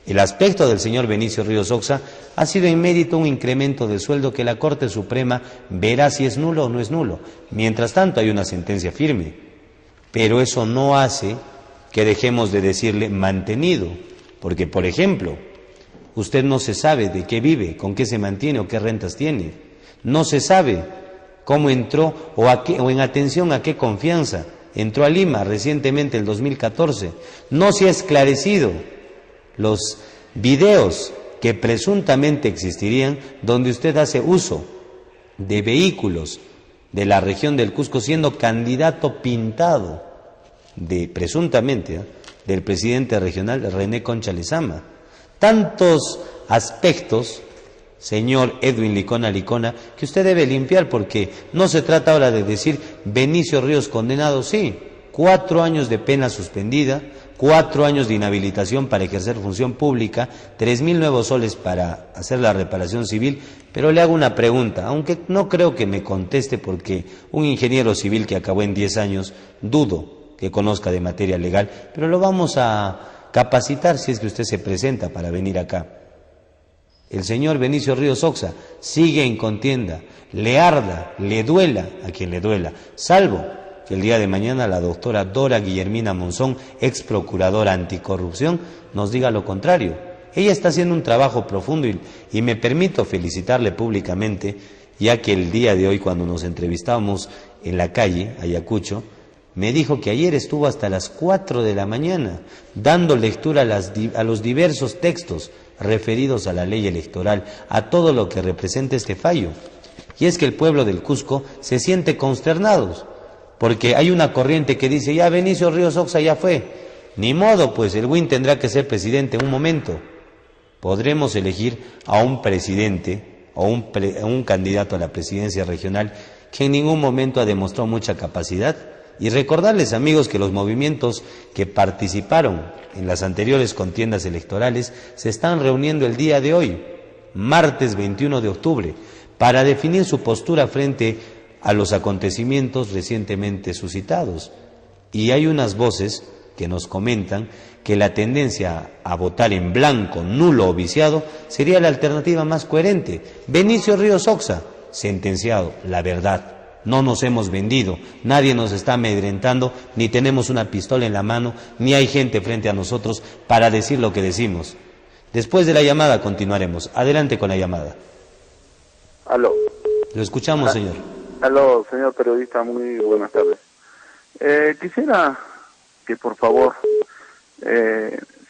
El aspecto del señor Benicio Ríos Oxa ha sido en mérito un incremento del sueldo que la Corte Suprema verá si es nulo o no es nulo. Mientras tanto hay una sentencia firme, pero eso no hace que dejemos de decirle mantenido, porque, por ejemplo, usted no se sabe de qué vive, con qué se mantiene o qué rentas tiene. No se sabe cómo entró o en atención a qué confianza entró a Lima recientemente, el 2014. No se ha esclarecido los videos que presuntamente existirían donde usted hace uso de vehículos de la región del Cusco siendo candidato pintado presuntamente del presidente regional René Concha Lezama. Tantos aspectos, señor Edwin Licona, que usted debe limpiar, porque no se trata ahora de decir Benicio Ríos condenado, sí, 4 años de pena suspendida, 4 años de inhabilitación para ejercer función pública, 3.000 nuevos soles para hacer la reparación civil, pero le hago una pregunta, aunque no creo que me conteste, porque un ingeniero civil que acabó en 10 años, dudo que conozca de materia legal, pero lo vamos a capacitar si es que usted se presenta para venir acá. El señor Benicio Ríos Oxa sigue en contienda, le arda, le duela a quien le duela, salvo que el día de mañana la doctora Dora Guillermina Monzón, ex procuradora anticorrupción, nos diga lo contrario. Ella está haciendo un trabajo profundo y me permito felicitarle públicamente, ya que el día de hoy, cuando nos entrevistamos en la calle, Ayacucho, me dijo que ayer estuvo hasta las 4 de la mañana dando lectura a los diversos textos referidos a la ley electoral, a todo lo que representa este fallo. Y es que el pueblo del Cusco se siente consternado, porque hay una corriente que dice, ya Benicio Ríos Oxa ya fue, ni modo, pues el WIN tendrá que ser presidente un momento. Podremos elegir a un presidente o un candidato a la presidencia regional que en ningún momento ha demostrado mucha capacidad. Y recordarles, amigos, que los movimientos que participaron en las anteriores contiendas electorales se están reuniendo el día de hoy, martes 21 de octubre, para definir su postura frente a los acontecimientos recientemente suscitados. Y hay unas voces que nos comentan que la tendencia a votar en blanco, nulo o viciado sería la alternativa más coherente. Benicio Ríos Oxa, sentenciado, la verdad. No nos hemos vendido, nadie nos está amedrentando, ni tenemos una pistola en la mano, ni hay gente frente a nosotros para decir lo que decimos. Después de la llamada continuaremos. Adelante con la llamada. Aló. Lo escuchamos, señor. Aló, señor periodista, muy buenas tardes. Quisiera que por favor,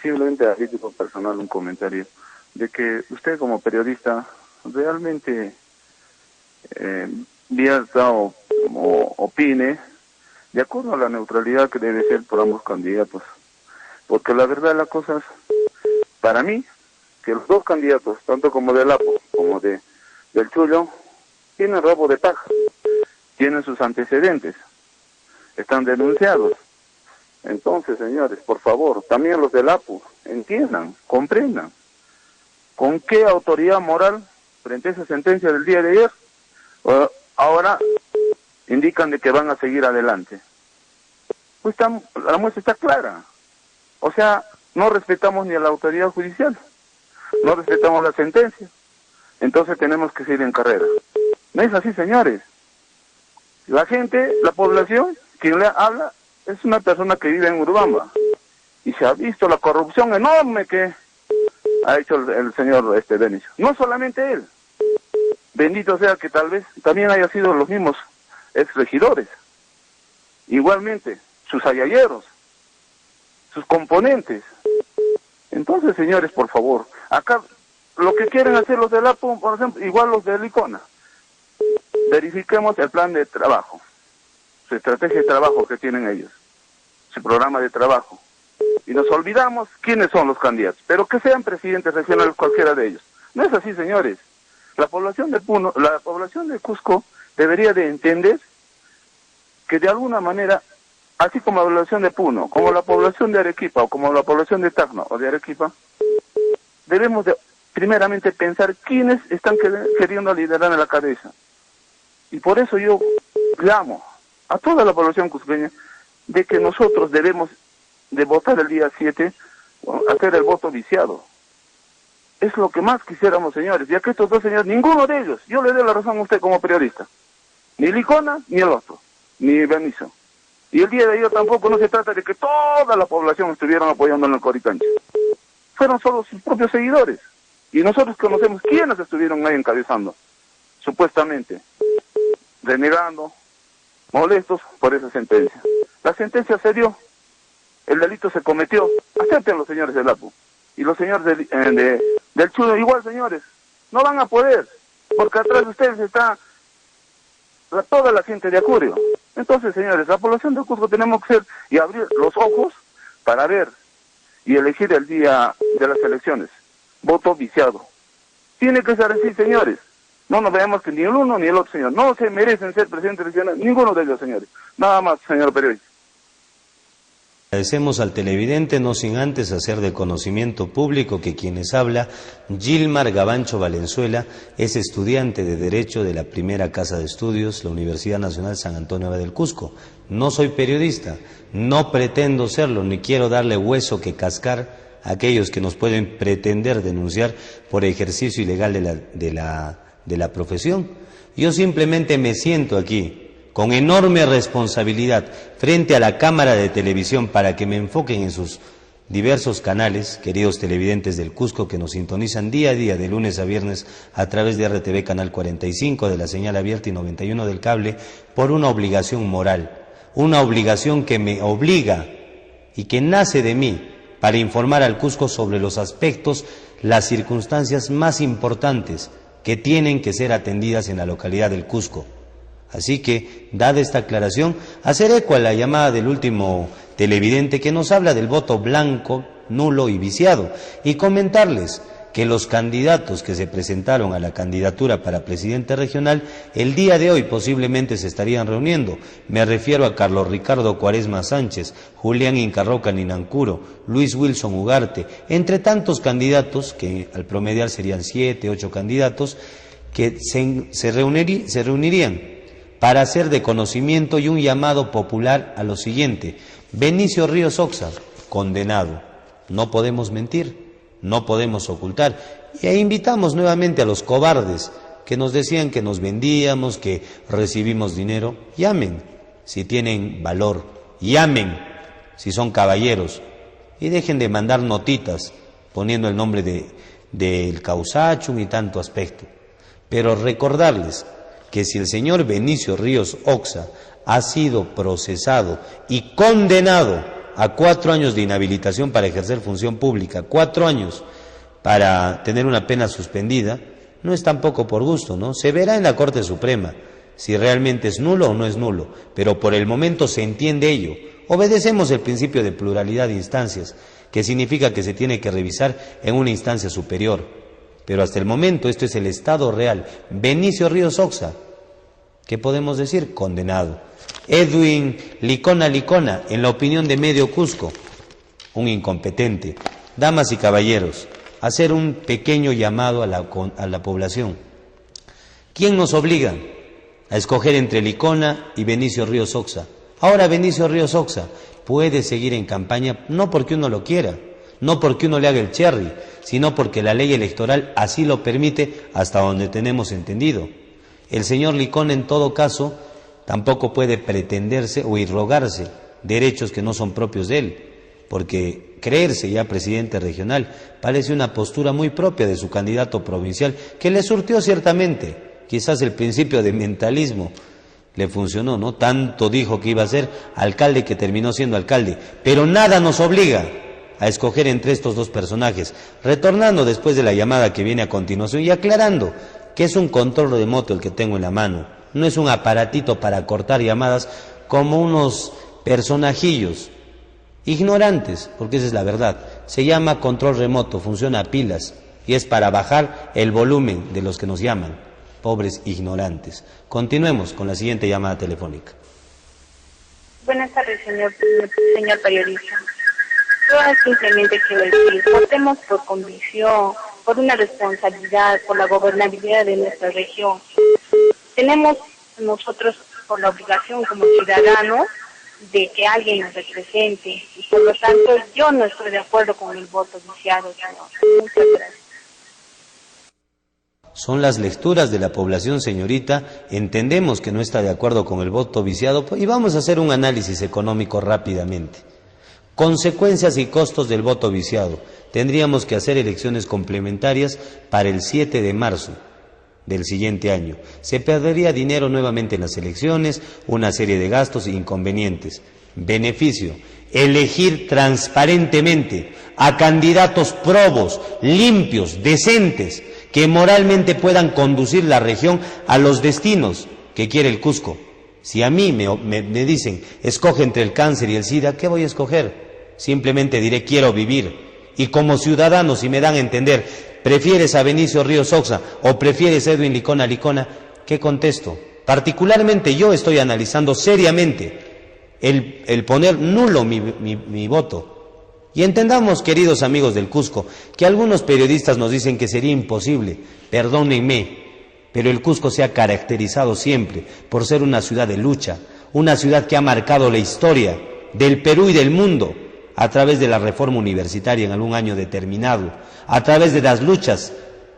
simplemente a título personal, un comentario, de que usted como periodista realmente vierta o opine de acuerdo a la neutralidad que debe ser por ambos candidatos, porque la verdad de las cosas, para mí, que los dos candidatos, tanto como del Apo como del Chullo, tienen robo de paja, tienen sus antecedentes, están denunciados. Entonces, señores, por favor, también los del Apo, entiendan, comprendan, ¿con qué autoridad moral, frente a esa sentencia del día de ayer, ahora indican de que van a seguir adelante? Pues la muestra está clara. O sea, no respetamos ni a la autoridad judicial, no respetamos la sentencia, entonces tenemos que seguir en carrera. No es así, señores. La gente, la población, quien le habla, es una persona que vive en Urubamba, y se ha visto la corrupción enorme que ha hecho el señor Benicio. No solamente él, bendito sea que tal vez también haya sido los mismos exregidores, igualmente sus ayayeros, sus componentes. Entonces, señores, por favor, acá lo que quieren hacer los del APU, por ejemplo, igual los de Licona, verifiquemos el plan de trabajo, su estrategia de trabajo que tienen ellos, su programa de trabajo, y nos olvidamos quiénes son los candidatos, pero que sean presidentes regionales cualquiera de ellos. No es así, señores. La población de Puno, la población de Cusco debería de entender que de alguna manera, así como la población de Puno, como la población de Arequipa, o como la población de Tacna o de Arequipa, debemos de primeramente pensar quiénes están queriendo liderar en la cabeza. Y por eso yo llamo a toda la población cusqueña de que nosotros debemos de votar el día 7, hacer el voto viciado. Es lo que más quisiéramos, señores, ya que estos dos señores, ninguno de ellos, yo le doy la razón a usted como periodista, ni Licona, ni el otro, ni Benicio. Y el día de ayer tampoco no se trata de que toda la población estuvieran apoyando en el Coricancha. Fueron solo sus propios seguidores. Y nosotros conocemos quiénes estuvieron ahí encabezando, supuestamente, renegando, molestos por esa sentencia. La sentencia se dio, el delito se cometió, acepten los señores del APU. Y los señores del Chuno igual, señores, no van a poder, porque atrás de ustedes está toda la gente de Acurio. Entonces, señores, la población de Cusco tenemos que ser y abrir los ojos para ver y elegir el día de las elecciones. Voto viciado. Tiene que ser así, señores. No nos veamos que ni el uno ni el otro, señor. No se merecen ser presidente regional, ninguno de ellos, señores. Nada más, señor periodista. Agradecemos al televidente, no sin antes hacer de conocimiento público que quienes habla, Gilmar Gabancho Valenzuela, es estudiante de Derecho de la primera casa de estudios, la Universidad Nacional San Antonio del Cusco. No soy periodista, no pretendo serlo, ni quiero darle hueso que cascar a aquellos que nos pueden pretender denunciar por ejercicio ilegal de la profesión. Yo simplemente me siento aquí con enorme responsabilidad frente a la cámara de televisión para que me enfoquen en sus diversos canales, queridos televidentes del Cusco que nos sintonizan día a día de lunes a viernes a través de RTV Canal 45 de la señal abierta y 91 del cable, por una obligación moral, una obligación que me obliga y que nace de mí para informar al Cusco sobre los aspectos, las circunstancias más importantes que tienen que ser atendidas en la localidad del Cusco. Así que, dada esta aclaración, hacer eco a la llamada del último televidente que nos habla del voto blanco, nulo y viciado, y comentarles que los candidatos que se presentaron a la candidatura para presidente regional, el día de hoy posiblemente se estarían reuniendo. Me refiero a Carlos Ricardo Cuaresma Sánchez, Julián Incarroca Ninancuro, Luis Wilson Ugarte, entre tantos candidatos, que al promediar serían 7, 8 candidatos, que se reunirían para hacer de conocimiento y un llamado popular a lo siguiente. Benicio Ríos Oxa, condenado. No podemos mentir, no podemos ocultar. Y ahí invitamos nuevamente a los cobardes que nos decían que nos vendíamos, que recibimos dinero. Llamen si tienen valor, llamen si son caballeros y dejen de mandar notitas poniendo el nombre del causachum y tanto aspecto. Pero recordarles que si el señor Benicio Ríos Oxa ha sido procesado y condenado a 4 años de inhabilitación para ejercer función pública, 4 años para tener una pena suspendida, no es tampoco por gusto, ¿no? Se verá en la Corte Suprema si realmente es nulo o no es nulo, pero por el momento se entiende ello. Obedecemos el principio de pluralidad de instancias, que significa que se tiene que revisar en una instancia superior. Pero hasta el momento esto es el estado real. Benicio Ríos Oxa, ¿qué podemos decir? Condenado. Edwin Licona, en la opinión de Medio Cusco, un incompetente. Damas y caballeros, hacer un pequeño llamado a la población. ¿Quién nos obliga a escoger entre Licona y Benicio Ríos Oxa? Ahora Benicio Ríos Oxa puede seguir en campaña no porque uno lo quiera, no porque uno le haga el cherry, sino porque la ley electoral así lo permite hasta donde tenemos entendido. El señor Licona, en todo caso, tampoco puede pretenderse o irrogarse derechos que no son propios de él, porque creerse ya presidente regional parece una postura muy propia de su candidato provincial, que le surtió ciertamente, quizás el principio de mentalismo Le funcionó, ¿no? Tanto dijo que iba a ser alcalde que terminó siendo alcalde. Pero nada nos obliga a escoger entre estos dos personajes. Retornando después de la llamada que viene a continuación y aclarando que es un control remoto el que tengo en la mano. No es un aparatito para cortar llamadas como unos personajillos ignorantes, porque esa es la verdad. Se llama control remoto, funciona a pilas y es para bajar el volumen de los que nos llaman. Pobres ignorantes. Continuemos con la siguiente llamada telefónica. Buenas tardes, señor periodista. Yo simplemente quiero decir, votemos por convicción, por una responsabilidad, por la gobernabilidad de nuestra región. Tenemos nosotros por la obligación como ciudadanos de que alguien nos represente y por lo tanto yo no estoy de acuerdo con el voto viciado, señor. Muchas gracias. Son las lecturas de la población, señorita. Entendemos que no está de acuerdo con el voto viciado y vamos a hacer un análisis económico rápidamente. Consecuencias y costos del voto viciado. Tendríamos que hacer elecciones complementarias para el 7 de marzo del siguiente año. Se perdería dinero nuevamente en las elecciones, una serie de gastos e inconvenientes. Beneficio: elegir transparentemente a candidatos probos, limpios, decentes, que moralmente puedan conducir la región a los destinos que quiere el Cusco. Si a mí me dicen, escoge entre el cáncer y el SIDA, ¿qué voy a escoger? Simplemente diré, quiero vivir. Y como ciudadano, si me dan a entender, ¿prefieres a Benicio Ríos Oxa o prefieres a Edwin Licona, qué contesto? Particularmente yo estoy analizando seriamente el poner nulo mi voto. Y entendamos, queridos amigos del Cusco, que algunos periodistas nos dicen que sería imposible. Perdónenme, pero el Cusco se ha caracterizado siempre por ser una ciudad de lucha, una ciudad que ha marcado la historia del Perú y del mundo a través de la reforma universitaria en algún año determinado, a través de las luchas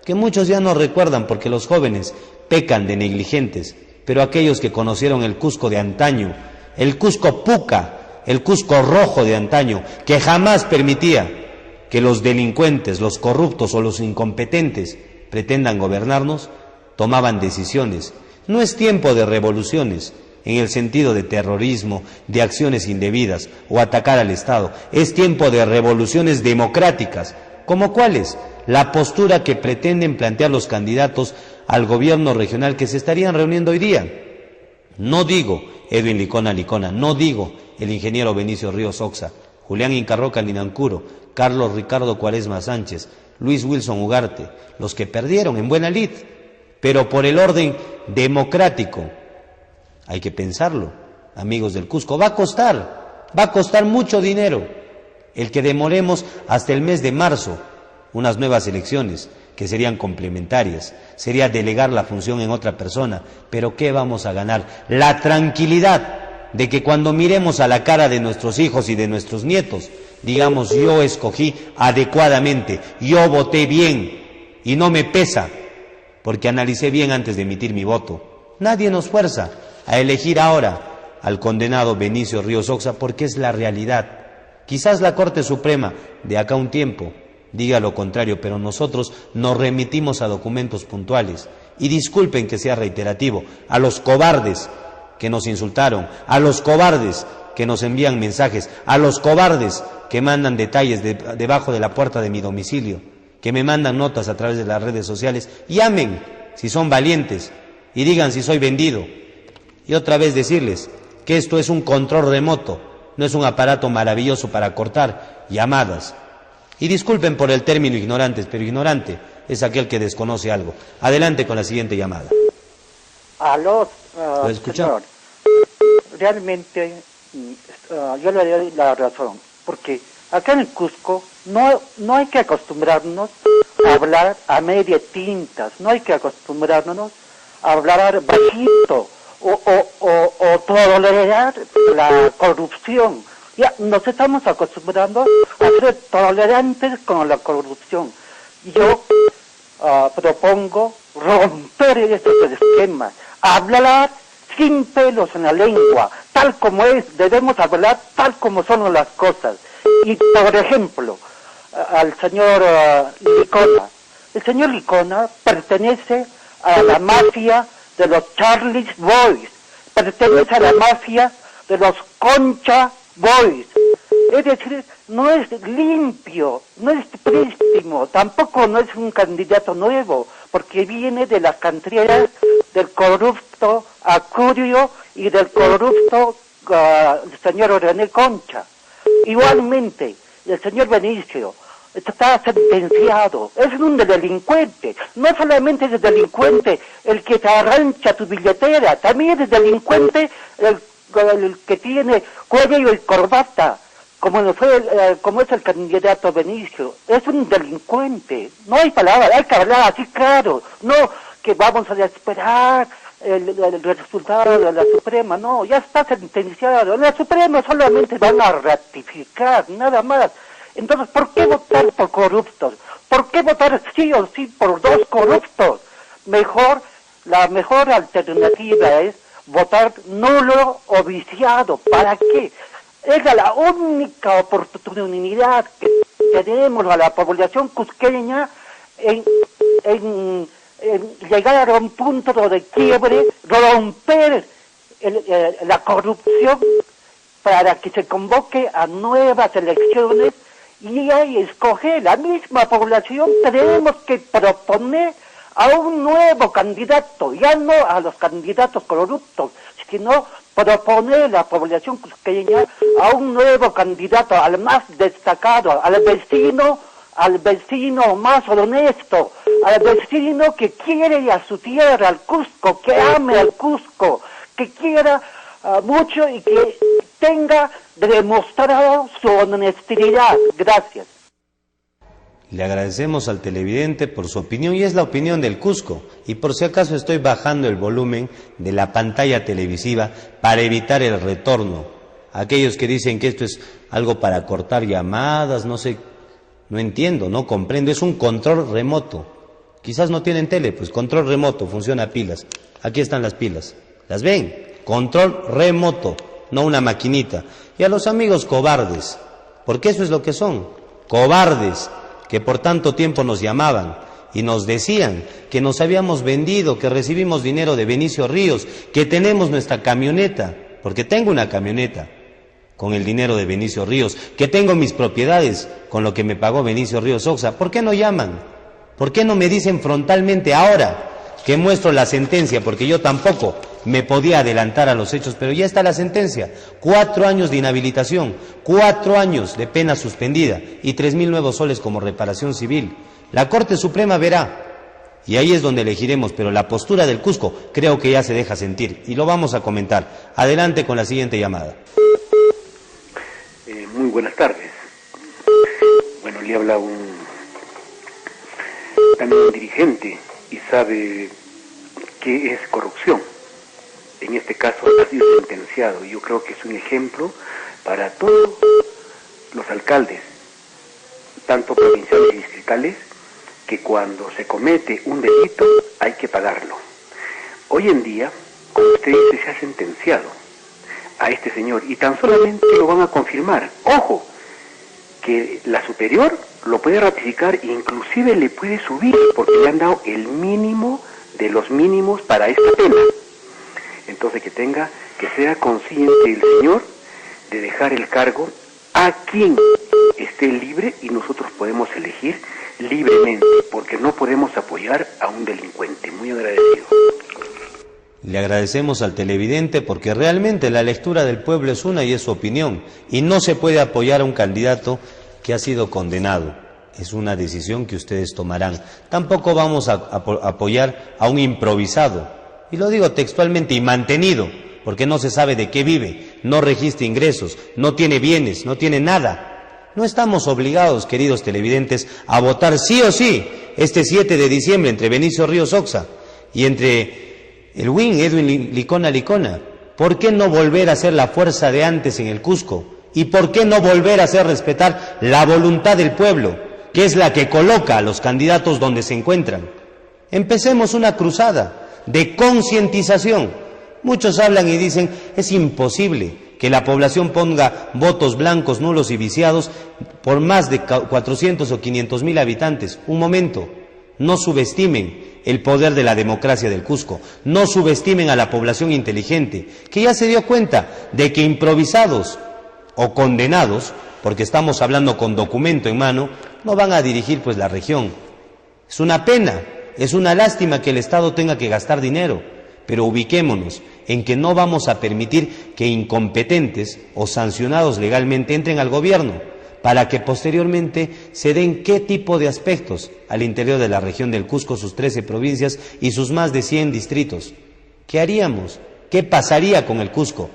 que muchos ya no recuerdan porque los jóvenes pecan de negligentes, pero aquellos que conocieron el Cusco de antaño, el Cusco Puca, el Cusco rojo de antaño, que jamás permitía que los delincuentes, los corruptos o los incompetentes pretendan gobernarnos, tomaban decisiones. No es tiempo de revoluciones en el sentido de terrorismo, de acciones indebidas o atacar al Estado. Es tiempo de revoluciones democráticas. ¿Como cuáles? La postura que pretenden plantear los candidatos al gobierno regional que se estarían reuniendo hoy día. No digo Edwin Licona, no digo el ingeniero Benicio Ríos Oxa, Julián Incarroca Linancuro, Carlos Ricardo Cuaresma Sánchez, Luis Wilson Ugarte, los que perdieron en buena lid, pero por el orden democrático. Hay que pensarlo, amigos del Cusco, va a costar mucho dinero el que demoremos hasta el mes de marzo unas nuevas elecciones que serían complementarias, sería delegar la función en otra persona, pero ¿qué vamos a ganar? La tranquilidad de que cuando miremos a la cara de nuestros hijos y de nuestros nietos, digamos, yo escogí adecuadamente, yo voté bien y no me pesa, porque analicé bien antes de emitir mi voto. Nadie nos fuerza a elegir ahora al condenado Benicio Ríos Oxa porque es la realidad. Quizás la Corte Suprema de acá un tiempo diga lo contrario, pero nosotros nos remitimos a documentos puntuales. Y disculpen que sea reiterativo, a los cobardes que nos insultaron, a los cobardes que nos envían mensajes, a los cobardes que mandan detalles debajo de la puerta de mi domicilio, que me mandan notas a través de las redes sociales, llamen si son valientes y digan si soy vendido. Y otra vez decirles que esto es un control remoto, no es un aparato maravilloso para cortar llamadas. Y disculpen por el término ignorantes, pero ignorante es aquel que desconoce algo. Adelante con la siguiente llamada. Aló, señor. Realmente yo le doy la razón, porque acá en el Cusco no hay que acostumbrarnos a hablar a media tintas, no hay que acostumbrarnos a hablar bajito o tolerar la corrupción. Ya nos estamos acostumbrando a ser tolerantes con la corrupción. Yo propongo romper estos esquemas, hablar sin pelos en la lengua, tal como es, debemos hablar tal como son las cosas. Y por ejemplo, al señor Licona, el señor Licona pertenece a la mafia de los Charlie Boys, pertenece a la mafia de los Concha Boys. Es decir, no es limpio, no es prístino, tampoco no es un candidato nuevo, porque viene de las canteras del corrupto Acurio y del corrupto señor René Concha. Igualmente, el señor Benicio está sentenciado, es un delincuente, no solamente es delincuente el que te arrancha tu billetera, también es delincuente el que tiene cuello y corbata, como es el candidato Benicio, es un delincuente, no hay palabra, hay que hablar así claro, no que vamos a esperar el resultado de la Suprema, no, ya está sentenciado, en la Suprema solamente van a ratificar, nada más. Entonces, ¿por qué votar por corruptos? ¿Por qué votar sí o sí por dos corruptos? La mejor alternativa es votar nulo o viciado. ¿Para qué? Es la única oportunidad que tenemos a la población cusqueña en llegar a un punto de quiebre, romper la corrupción para que se convoque a nuevas elecciones y ahí escoger la misma población. Tenemos que proponer a un nuevo candidato, ya no a los candidatos corruptos, sino proponer a la población cusqueña a un nuevo candidato, al más destacado, al vecino más honesto, al vecino que quiere a su tierra, al Cusco, que ame al Cusco, que quiera mucho y que tenga demostrado su honestidad. Gracias. Le agradecemos al televidente por su opinión y es la opinión del Cusco. Y por si acaso estoy bajando el volumen de la pantalla televisiva para evitar el retorno. Aquellos que dicen que esto es algo para cortar llamadas, no sé, no entiendo, no comprendo. Es un control remoto. Quizás no tienen tele, pues control remoto, funciona a pilas. Aquí están las pilas. ¿Las ven? Control remoto, no una maquinita. Y a los amigos cobardes, porque eso es lo que son, cobardes, que por tanto tiempo nos llamaban y nos decían que nos habíamos vendido, que recibimos dinero de Benicio Ríos, que tenemos nuestra camioneta, porque tengo una camioneta con el dinero de Benicio Ríos, que tengo mis propiedades con lo que me pagó Benicio Ríos Oxa. ¿Por qué no llaman? ¿Por qué no me dicen frontalmente ahora que muestro la sentencia? Porque yo tampoco me podía adelantar a los hechos, pero ya está la sentencia. 4 años de inhabilitación, 4 años de pena suspendida y 3.000 nuevos soles como reparación civil. La Corte Suprema verá, y ahí es donde elegiremos, pero la postura del Cusco creo que ya se deja sentir, y lo vamos a comentar. Adelante con la siguiente llamada. Muy buenas tardes. Bueno, le habla también un dirigente y sabe qué es corrupción. En este caso ha sido sentenciado y yo creo que es un ejemplo para todos los alcaldes, tanto provinciales y distritales, que cuando se comete un delito hay que pagarlo. Hoy en día, como usted dice, se ha sentenciado a este señor y tan solamente lo van a confirmar. Ojo, que la superior lo puede ratificar e inclusive le puede subir porque le han dado el mínimo de los mínimos para esta pena. Entonces que sea consciente el señor de dejar el cargo a quien esté libre y nosotros podemos elegir libremente, porque no podemos apoyar a un delincuente. Muy agradecido. Le agradecemos al televidente porque realmente la lectura del pueblo es una y es su opinión, y no se puede apoyar a un candidato que ha sido condenado. Es una decisión que ustedes tomarán. Tampoco vamos a apoyar a un improvisado, y lo digo textualmente, y mantenido, porque no se sabe de qué vive, no registra ingresos, no tiene bienes, no tiene nada. No estamos obligados, queridos televidentes, a votar sí o sí este 7 de diciembre entre Benicio Ríos Oxa y entre el WIN Edwin Licona. ¿Por qué no volver a ser la fuerza de antes en el Cusco? ¿Y por qué no volver a hacer respetar la voluntad del pueblo, que es la que coloca a los candidatos donde se encuentran? Empecemos una cruzada de concientización. Muchos hablan y dicen, es imposible que la población ponga votos blancos, nulos y viciados por más de 400 o 500 mil habitantes. Un momento, No subestimen el poder de la democracia del Cusco. No subestimen a la población inteligente, que ya se dio cuenta de que improvisados o condenados, porque estamos hablando con documento en mano, no van a dirigir pues la región. Es una pena, es una lástima que el Estado tenga que gastar dinero, pero ubiquémonos en que no vamos a permitir que incompetentes o sancionados legalmente entren al gobierno, para que posteriormente se den qué tipo de aspectos al interior de la región del Cusco, sus 13 provincias y sus más de 100 distritos. ¿Qué haríamos? ¿Qué pasaría con el Cusco?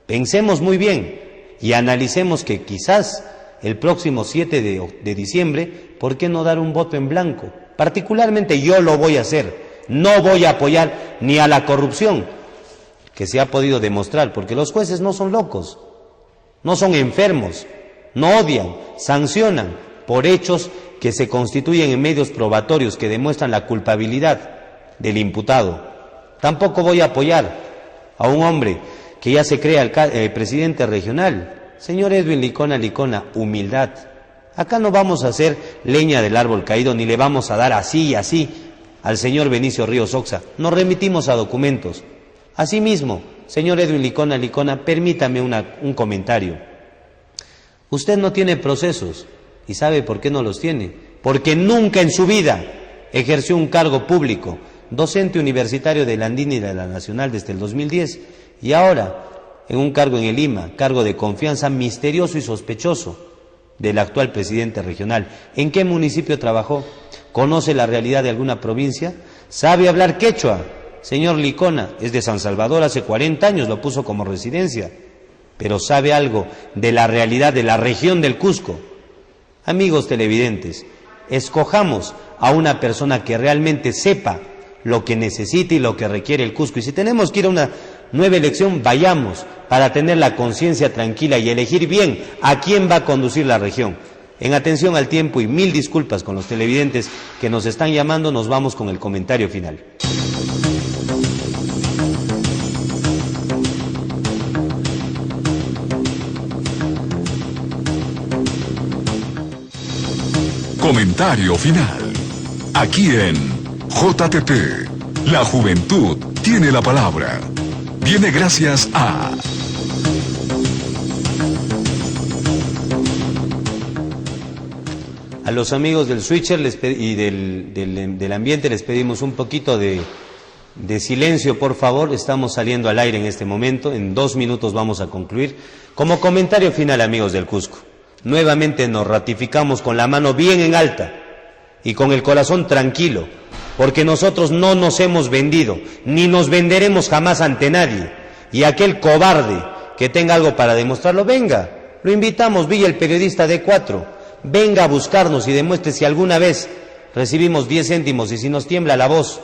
Pensemos muy bien y analicemos que quizás el próximo 7 de diciembre, ¿por qué no dar un voto en blanco? Particularmente yo lo voy a hacer. No voy a apoyar ni a la corrupción que se ha podido demostrar, porque los jueces no son locos, no son enfermos. No odian, sancionan por hechos que se constituyen en medios probatorios que demuestran la culpabilidad del imputado. Tampoco voy a apoyar a un hombre que ya se crea el presidente regional. Señor Edwin Licona, humildad. Acá no vamos a hacer leña del árbol caído, ni le vamos a dar así y así al señor Benicio Ríos Oxa. Nos remitimos a documentos. Asimismo, señor Edwin Licona, permítame un comentario. Usted no tiene procesos, ¿y sabe por qué no los tiene? Porque nunca en su vida ejerció un cargo público, docente universitario de la Andina y de la Nacional desde el 2010, y ahora en un cargo en el Lima, cargo de confianza misterioso y sospechoso del actual presidente regional. ¿En qué municipio trabajó? ¿Conoce la realidad de alguna provincia? ¿Sabe hablar quechua? Señor Licona, es de San Salvador, hace 40 años lo puso como residencia, pero ¿sabe algo de la realidad de la región del Cusco? Amigos televidentes, escojamos a una persona que realmente sepa lo que necesita y lo que requiere el Cusco. Y si tenemos que ir a una nueva elección, vayamos para tener la conciencia tranquila y elegir bien a quién va a conducir la región. En atención al tiempo y mil disculpas con los televidentes que nos están llamando, nos vamos con el comentario final. Comentario final. Aquí en JTT, la juventud tiene la palabra. Viene gracias a... A los amigos del Switcher y del ambiente les pedimos un poquito de silencio, por favor. Estamos saliendo al aire en este momento. En 2 minutos vamos a concluir. Como comentario final, amigos del Cusco, nuevamente nos ratificamos con la mano bien en alta y con el corazón tranquilo, porque nosotros no nos hemos vendido, ni nos venderemos jamás ante nadie. Y aquel cobarde que tenga algo para demostrarlo, venga, lo invitamos, Villa el periodista D4, venga a buscarnos y demuestre si alguna vez recibimos 10 céntimos y si nos tiembla la voz,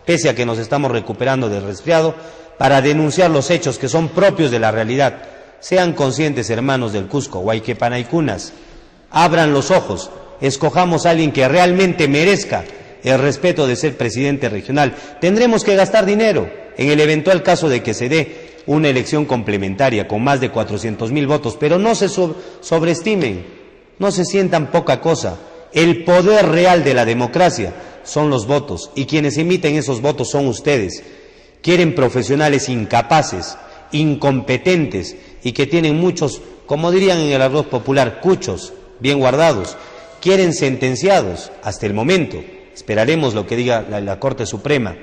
pese a que nos estamos recuperando del resfriado, para denunciar los hechos que son propios de la realidad. Sean conscientes, hermanos del Cusco, Huayquepanaycunas, abran los ojos, escojamos a alguien que realmente merezca el respeto de ser presidente regional. Tendremos que gastar dinero en el eventual caso de que se dé una elección complementaria con más de 400,000 votos, pero no se sobreestimen, no se sientan poca cosa. El poder real de la democracia son los votos, y quienes emiten esos votos son ustedes. Quieren profesionales incapaces, incompetentes, y que tienen muchos, como dirían en el arroz popular, cuchos bien guardados. Quieren sentenciados hasta el momento. Esperaremos lo que diga la Corte Suprema,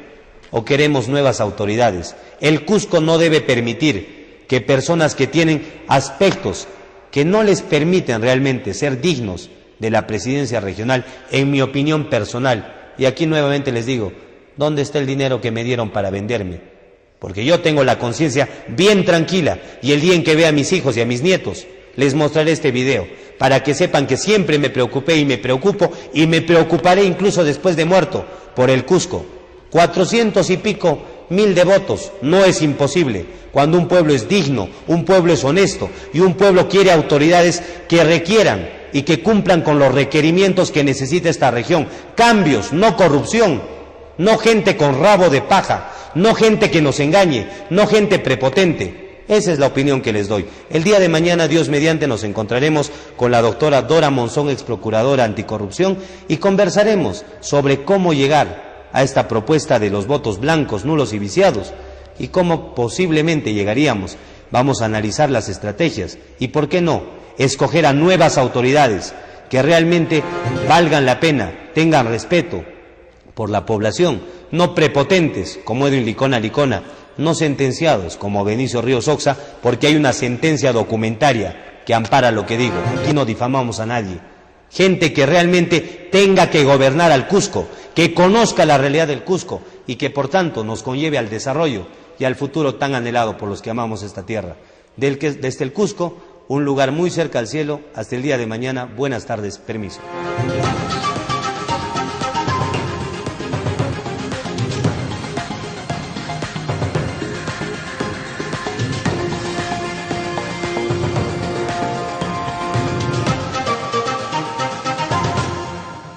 o queremos nuevas autoridades. El Cusco no debe permitir que personas que tienen aspectos que no les permiten realmente ser dignos de la presidencia regional, en mi opinión personal, y aquí nuevamente les digo, ¿dónde está el dinero que me dieron para venderme? Porque yo tengo la conciencia bien tranquila, y el día en que vea a mis hijos y a mis nietos, les mostraré este video, para que sepan que siempre me preocupé y me preocupo, y me preocuparé incluso después de muerto, por el Cusco. 400 y pico mil de votos no es imposible, cuando un pueblo es digno, un pueblo es honesto, y un pueblo quiere autoridades que requieran y que cumplan con los requerimientos que necesita esta región. Cambios, no corrupción, no gente con rabo de paja, no gente que nos engañe, no gente prepotente. Esa es la opinión que les doy. El día de mañana, Dios mediante, nos encontraremos con la doctora Dora Monzón, ex procuradora anticorrupción, y conversaremos sobre cómo llegar a esta propuesta de los votos blancos, nulos y viciados, y cómo posiblemente llegaríamos. Vamos a analizar las estrategias y, ¿por qué no?, escoger a nuevas autoridades que realmente valgan la pena, tengan respeto por la población, no prepotentes como Edwin Licona, no sentenciados como Benicio Ríos Oxa, porque hay una sentencia documentaria que ampara lo que digo. Aquí no difamamos a nadie. Gente que realmente tenga que gobernar al Cusco, que conozca la realidad del Cusco y que por tanto nos conlleve al desarrollo y al futuro tan anhelado por los que amamos esta tierra. Desde el Cusco, un lugar muy cerca al cielo. Hasta el día de mañana. Buenas tardes. Permiso.